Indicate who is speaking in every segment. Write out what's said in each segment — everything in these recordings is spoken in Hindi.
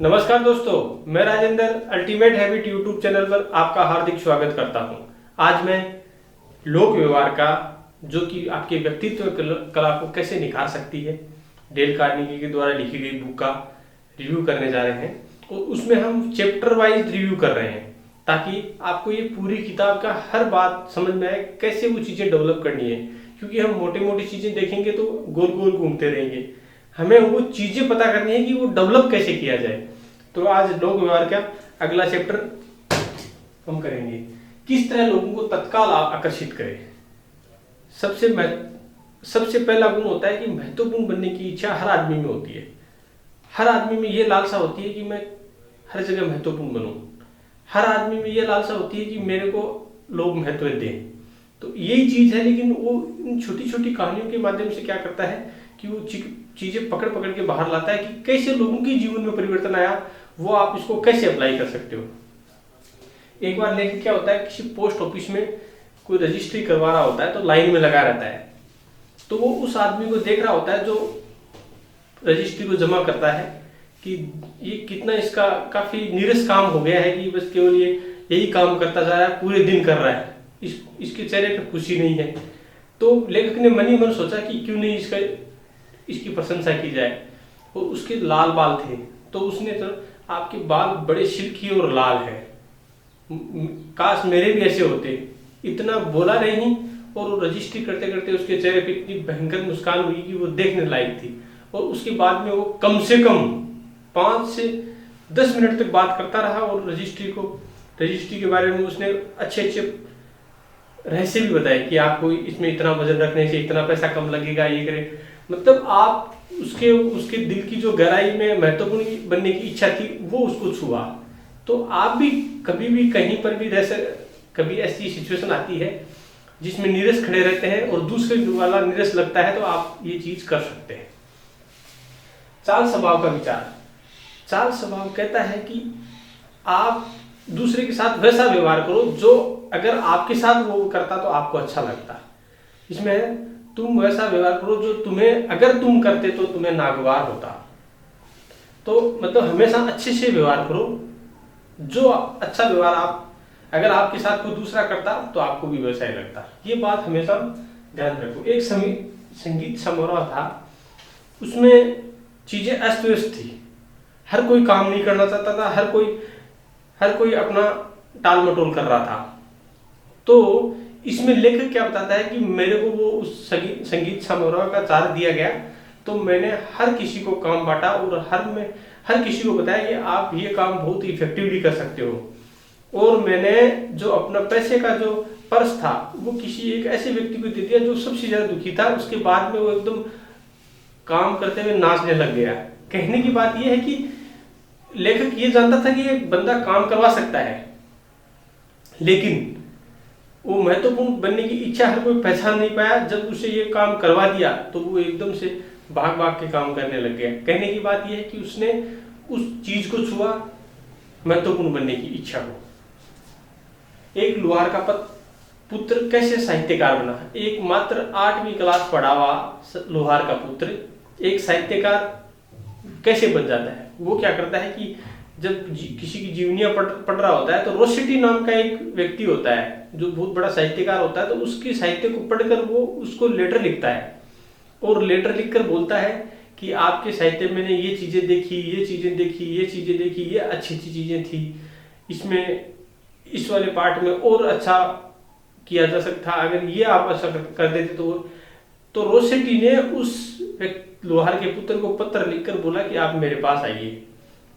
Speaker 1: नमस्कार दोस्तों, मैं Rajendra ultimate habit YouTube channel पर आपका हार्दिक स्वागत करता हूं। आज मैं लोक व्यवहार का जो कि आपके व्यक्तित्व कला को कैसे निखार सकती है, डेल कार्नेगी के द्वारा लिखी गई बुक का रिव्यू करने जा रहे हैं और उसमें हम चैप्टर वाइज रिव्यू कर रहे हैं ताकि आपको ये पूरी किताब का हर बात समझ में आए, कैसे वो चीज़ें डेवलप करनी है। क्योंकि हम मोटी मोटी चीज़ें देखेंगे तो गोल गोल घूमते रहेंगे, हमें वो चीज़ें पता करनी है कि वो डेवलप कैसे किया जाए। तो आज लोक व्यवहार का अगला चैप्टर हम करेंगे, किस तरह लोगों को तत्काल आकर्षित करें। सबसे पहला गुण होता है कि महत्वपूर्ण बनने की इच्छा हर आदमी में होती है। हर आदमी में ये लालसा होती है कि मैं हर जगह महत्वपूर्ण बनूं। हर आदमी में ये लालसा होती है कि मेरे को लोग महत्व दें। तो यही चीज़ है, लेकिन वो इन छोटी छोटी कहानियों के माध्यम से क्या करता है कि वो चीज़ें पकड़ पकड़ के बाहर लाता है कि कैसे लोगों के जीवन में परिवर्तन आया, वो आप इसको कैसे अप्लाई कर सकते हो। एक बार लेकिन क्या होता है, किसी पोस्ट ऑफिस में कोई रजिस्ट्री करवा रहा होता है तो लाइन में लगा रहता है। तो वो उस आदमी को देख रहा होता है जो रजिस्ट्री को जमा करता है कि ये कितना इसका काफी नीरस काम हो गया है कि बस केवल ये यही काम करता जा रहा है, पूरे दिन कर रहा है, इसके चेहरे पर खुशी नहीं है। तो लेखक ने मन ही मन सोचा कि क्यों नहीं इसकी प्रशंसा की जाए। और उसके लाल बाल थे तो उसने तो आपके बाल बड़े सिल्की और लाल है, काश मेरे भी ऐसे होते। इतना बोला नहीं और रजिस्ट्री करते करते उसके चेहरे पे इतनी भयंकर मुस्कान हुई कि वो देखने लायक थी। और उसके बाद में वो कम से कम 5 से 10 मिनट तक बात करता रहा और रजिस्ट्री के बारे में उसने अच्छे अच्छे रहस्य भी बताए कि आपको इसमें इतना वजन रखने से इतना पैसा कम लगेगा, ये करे। मतलब आप उसके दिल की जो गहराई में महत्वपूर्ण बनने की इच्छा थी वो उसको छुआ। तो आप भी कभी भी कहीं पर भी कभी ऐसी सिचुएशन आती है जिसमें नीरस खड़े रहते हैं और दूसरे वाला नीरस लगता है, तो आप ये चीज कर सकते हैं। चाल स्वभाव का विचार। चाल स्वभाव कहता है कि आप दूसरे के साथ वैसा व्यवहार करो जो अगर आपके साथ वो करता तो आपको अच्छा लगता। इसमें तुम वैसा व्यवहार करो जो तुम्हें अगर तुम करते तो तुम्हें नागवार होता। तो मतलब हमेशा अच्छे से व्यवहार करो, जो अच्छा व्यवहार आप अगर आपके साथ कोई दूसरा करता तो आपको भी वैसा ही लगता। ये बात हमेशा ध्यान रखो। एक संगीत समारोह था, उसमें चीजें अस्त व्यस्त थी, हर कोई काम नहीं करना चाहता था, हर कोई अपना टाल मटोल कर रहा था। तो इसमें लेखक क्या बताता है कि मेरे को वो उस संगीत समारोह का चार्ज दिया गया तो मैंने हर किसी को काम बांटा और हर किसी को बताया कि आप ये काम बहुत इफेक्टिवली कर सकते हो। और मैंने जो अपना पैसे का जो पर्स था वो किसी एक ऐसे व्यक्ति को दे दिया जो सबसे ज्यादा दुखी था। उसके बाद में वो एकदम काम करते हुए नाचने लग गया। कहने की बात यह है कि लेखक ये जानता था कि ये बंदा काम करवा सकता है, लेकिन वो महत्वपूर्ण बनने की इच्छा हर कोई पहचान नहीं पाया। जब उसे ये काम करवा दिया तो वो एकदम से भाग भाग के काम करने लग गया। कहने की बात यह है कि उसने उस चीज को छुआ, महत्वपूर्ण बनने की इच्छा को। एक लोहार का पुत्र कैसे साहित्यकार बना। एक मात्र 8वीं क्लास पढ़ा हुआ लोहार का पुत्र एक साहित्यकार कैसे बन जाता है। वो क्या करता है कि जब किसी की जीवनियां पढ़ रहा होता है तो रोसेटी नाम का एक व्यक्ति होता है जो बहुत बड़ा साहित्यकार होता है, तो उसकी साहित्य को पढ़कर वो उसको लेटर लिखता है और लेटर लिखकर बोलता है कि आपके साहित्य में मैंने ये चीजें देखी, ये चीजें देखी, ये चीजें देखी, ये अच्छी अच्छी चीजें थी, इसमें इस वाले पार्ट में और अच्छा किया जा सकता, अगर ये आप ऐसा कर देते तो रोसेटी ने उस लोहार के पुत्र को पत्र लिखकर बोला कि आप मेरे पास आइए।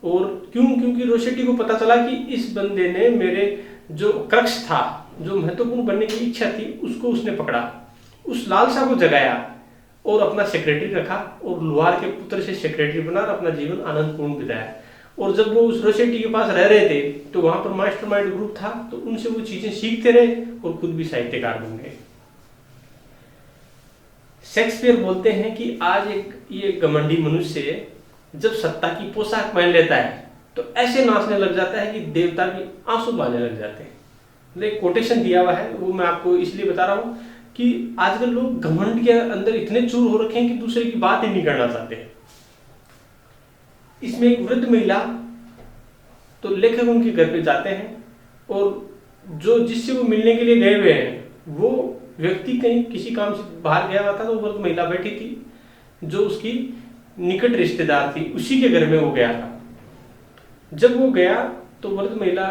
Speaker 1: और क्योंकि रोसेटी को पता चला कि इस बंदे ने मेरे जो क्रक्स था, जो महत्वपूर्ण बनने की इच्छा थी, उसको उसने पकड़ा, उस लालसा को जगाया और अपना सेक्रेटरी रखा और लोहार के पुत्र से सेक्रेटरी बना और अपना जीवन आनंदपूर्ण बिताया। और जब वो उस रोसेटी के पास रह रहे थे तो वहां पर मास्टरमाइंड ग्रुप था, तो उनसे वो चीजें सीखते रहे और खुद भी साहित्यकार बन गए। शेक्सपियर बोलते हैं कि आज ये घमंडी मनुष्य जब सत्ता की पोशाक पहन लेता है तो ऐसे नाचने लग जाता है कि देवता भी आंसू बहाने लग जाते हैं। एक कोटेशन दिया हुआ है, वो मैं आपको इसलिए बता रहा हूं कि आजकल लोग घमंड के अंदर इतने चूर हो रखे हैं कि दूसरे की बात ही नहीं करना चाहते। इसमें एक वृद्ध महिला तो लेखक उनके घर पे जाते हैं और जो जिससे वो मिलने के लिए गए हुए हैं वो व्यक्ति कहीं किसी काम से बाहर गया हुआ था, तो वृद्ध महिला बैठी थी जो उसकी निकट रिश्तेदार थी, उसी के घर में वो गया था। जब वो गया तो वृद्ध महिला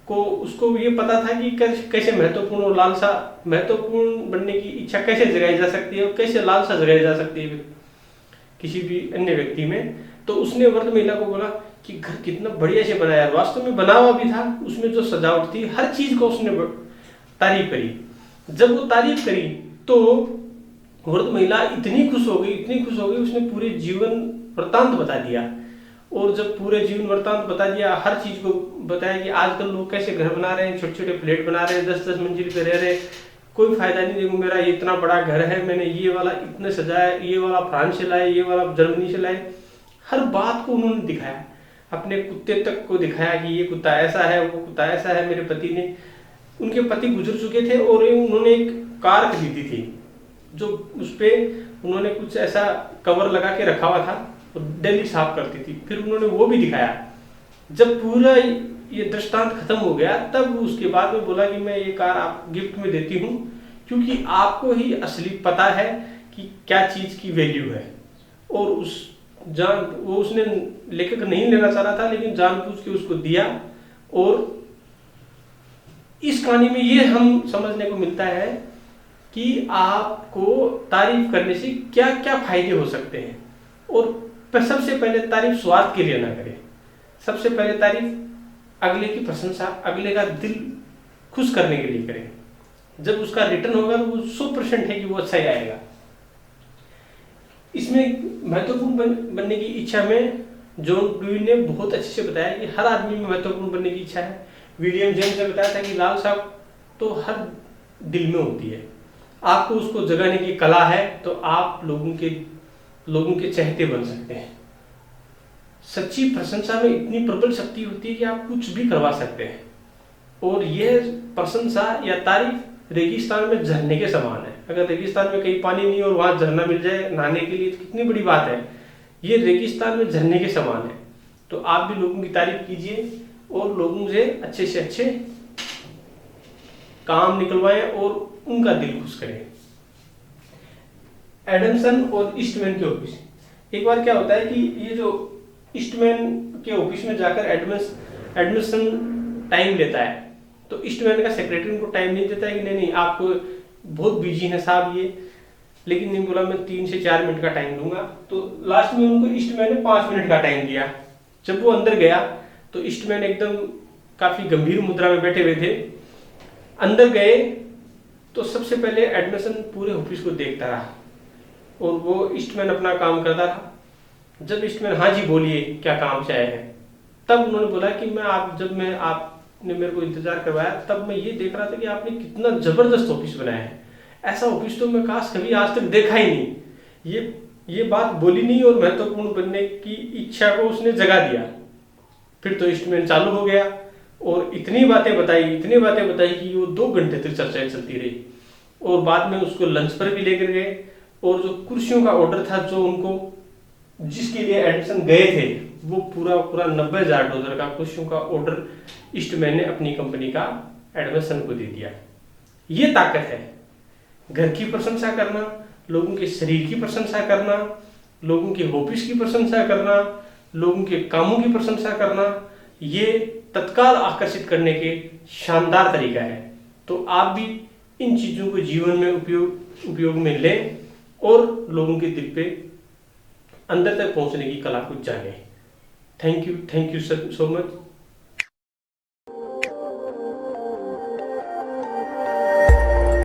Speaker 1: को उसको ये पता था कि कैसे महत्वपूर्ण और लालसा महत्वपूर्ण बनने की इच्छा कैसे जगाई जा सकती है और कैसे लालसा जगाई जा सकती है किसी भी अन्य व्यक्ति में। तो उसने वृद्ध महिला को बोला कि घर कितना बढ़िया से बनाया, वास्तव में बना हुआ भी था, उसमें जो सजावट थी हर चीज को उसने तारीफ करी। जब वो तारीफ करी तो वृद्ध महिला इतनी खुश हो गई, उसने पूरे जीवन वृत्तांत बता दिया। और जब पूरे जीवन वृत्तांत बता दिया, हर चीज को बताया कि आजकल लोग कैसे घर बना रहे हैं, छोटे छोटे फ्लैट बना रहे हैं, 10-10 मंजिल पे रह रहे हैं, कोई फायदा नहीं। देखो मेरा ये इतना बड़ा घर है, मैंने ये वाला इतने सजाया, ये वाला फ्रांस से लाए, ये वाला जर्मनी से लाए। हर बात को उन्होंने दिखाया, अपने कुत्ते तक को दिखाया कि ये कुत्ता ऐसा है, वो कुत्ता ऐसा है। मेरे पति ने, उनके पति गुजर चुके थे और उन्होंने एक कार खरीदी थी जो उस पर उन्होंने कुछ ऐसा कवर लगा के रखा हुआ था और डेली साफ करती थी। फिर उन्होंने वो भी दिखाया। जब पूरा ये दृष्टांत खत्म हो गया तब उसके बाद में बोला कि मैं ये कार आप गिफ्ट में देती हूँ क्योंकि आपको ही असली पता है कि क्या चीज की वैल्यू है। और वो उसने लेखक नहीं लेना चाह रहा था लेकिन जानबूझ के उसको दिया। और इस कहानी में ये हम समझने को मिलता है कि आपको तारीफ करने से क्या क्या फायदे हो सकते हैं। और सबसे पहले तारीफ स्वार्थ के लिए ना करें, सबसे पहले तारीफ अगले की प्रशंसा, अगले का दिल खुश करने के लिए करें। जब उसका रिटर्न होगा तो वो 100% है कि वो अच्छा ही आएगा। इसमें महत्वपूर्ण बनने की इच्छा में जॉन डुई ने बहुत अच्छे से बताया कि हर आदमी में महत्वपूर्ण बनने की इच्छा है। विलियम जेम्स ने बताया था कि लालसा तो हर दिल में होती है, आपको उसको जगाने की कला है तो आप लोगों के चहेते बन सकते हैं। सच्ची प्रशंसा में इतनी प्रबल शक्ति होती है कि आप कुछ भी करवा सकते हैं। और यह प्रशंसा या तारीफ रेगिस्तान में झरने के समान है। अगर रेगिस्तान में कहीं पानी नहीं और वहां झरना मिल जाए नहाने के लिए तो कितनी बड़ी बात है। ये रेगिस्तान में झरने के समान है। तो आप भी लोगों की तारीफ कीजिए और लोगों से अच्छे काम निकलवाएं और उनका दिल खुश करें। एडमसन और ईस्टमैन के ऑफिस। एक बार क्या होता है कि ये जो ईस्टमैन के ऑफिस में जाकर एडमिशन टाइम लेता है तो ईस्टमैन का सेक्रेटरी उनको टाइम नहीं देता है कि नहीं आपको बहुत बिजी है साहब ये, लेकिन नहीं बोला मैं 3 से 4 मिनट का टाइम दूंगा। तो लास्ट में उनको ईस्टमैन ने 5 मिनट का टाइम दिया। जब वो अंदर गया तो ईस्टमैन एकदम काफी गंभीर मुद्रा में बैठे हुए थे। अंदर गए तो सबसे पहले एडमिशन पूरे ऑफिस को देखता रहा और वो ईस्टमैन अपना काम करता रहा। जब ईस्टमैन हाँ जी बोलिए क्या काम से आए हैं, तब उन्होंने बोला कि जब आपने मेरे को इंतजार करवाया तब मैं ये देख रहा था कि आपने कितना जबरदस्त ऑफिस बनाया है। ऐसा ऑफिस तो मैं काश कभी आज तक देखा ही नहीं। ये बात बोली नहीं और महत्वपूर्ण बनने की इच्छा को उसने जगा दिया। फिर तो ईस्टमैन चालू हो गया और इतनी बातें बताई कि वो 2 घंटे तक चर्चाएं चलती रही। और बाद में उसको लंच पर भी लेकर गए और जो कुर्सियों का ऑर्डर था जो उनको जिसके लिए एडमिशन गए थे वो पूरा $90,000 का कुर्सियों का ऑर्डर ईस्टमैन ने अपनी कंपनी का एडमिशन को दे दिया। ये ताकत है, घर की प्रशंसा करना, लोगों के शरीर की प्रशंसा करना, लोगों के हॉबीज की प्रशंसा करना, लोगों के कामों की प्रशंसा करना, ये तत्काल आकर्षित करने के शानदार तरीका है। तो आप भी इन चीजों को जीवन में उपयोग में लें और लोगों के दिल पे अंदर तक पहुंचने की कला को जाने। Thank you so much.